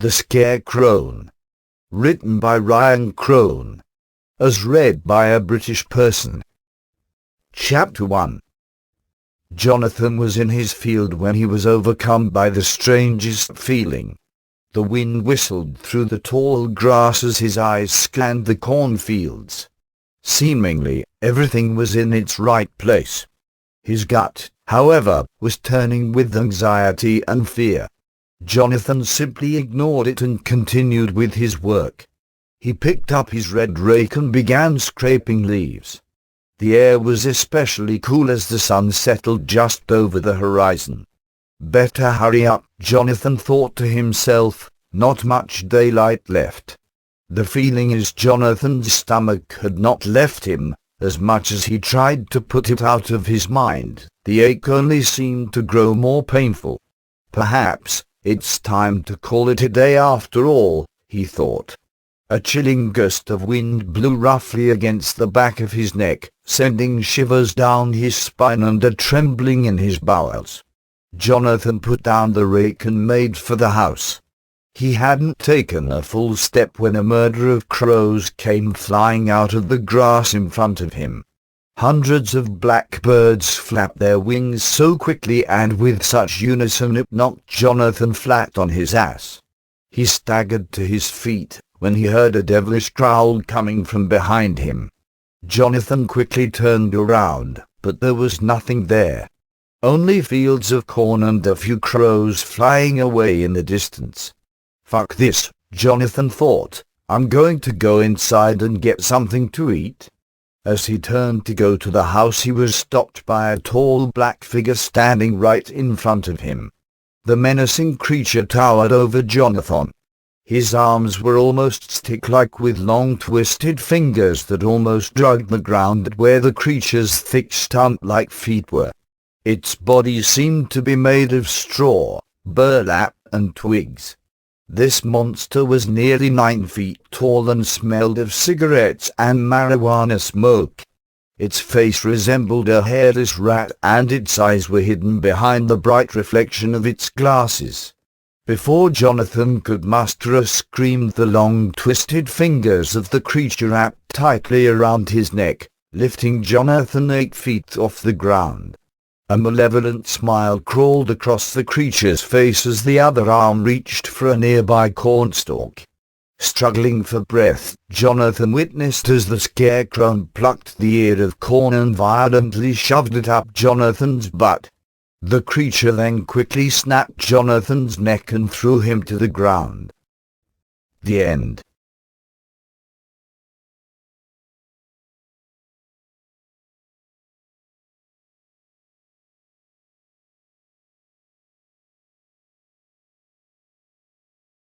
The Scarecrone. Written by Ryan Crone. As read by a British person. Chapter 1. Jonathan was in his field when he was overcome by the strangest feeling. The wind whistled through the tall grass as his eyes scanned the cornfields. Seemingly, everything was in its right place. His gut, however, was turning with anxiety and fear. Jonathan simply ignored it and continued with his work. He picked up his red rake and began scraping leaves. The air was especially cool as the sun settled just over the horizon. Better hurry up, Jonathan thought to himself, not much daylight left. The feeling in Jonathan's stomach had not left him, as much as he tried to put it out of his mind. The ache only seemed to grow more painful. Perhaps it's time to call it a day after all, he thought. A chilling gust of wind blew roughly against the back of his neck, sending shivers down his spine and a trembling in his bowels. Jonathan put down the rake and made for the house. He hadn't taken a full step when a murder of crows came flying out of the grass in front of him. Hundreds of blackbirds flapped their wings so quickly and with such unison it knocked Jonathan flat on his ass. He staggered to his feet when he heard a devilish growl coming from behind him. Jonathan quickly turned around, but there was nothing there. Only fields of corn and a few crows flying away in the distance. Fuck this, Jonathan thought. I'm going to go inside and get something to eat. As he turned to go to the house, he was stopped by a tall black figure standing right in front of him. The menacing creature towered over Jonathan. His arms were almost stick-like with long twisted fingers that almost dragged the ground where the creature's thick stump-like feet were. Its body seemed to be made of straw, burlap, and twigs. This monster was nearly 9 feet tall and smelled of cigarettes and marijuana smoke. Its face resembled a hairless rat and its eyes were hidden behind the bright reflection of its glasses. Before Jonathan could muster a scream, the long twisted fingers of the creature wrapped tightly around his neck, lifting Jonathan 8 feet off the ground. A malevolent smile crawled across the creature's face as the other arm reached for a nearby cornstalk. Struggling for breath, Jonathan witnessed as the Scarecrone plucked the ear of corn and violently shoved it up Jonathan's butt. The creature then quickly snapped Jonathan's neck and threw him to the ground. The end.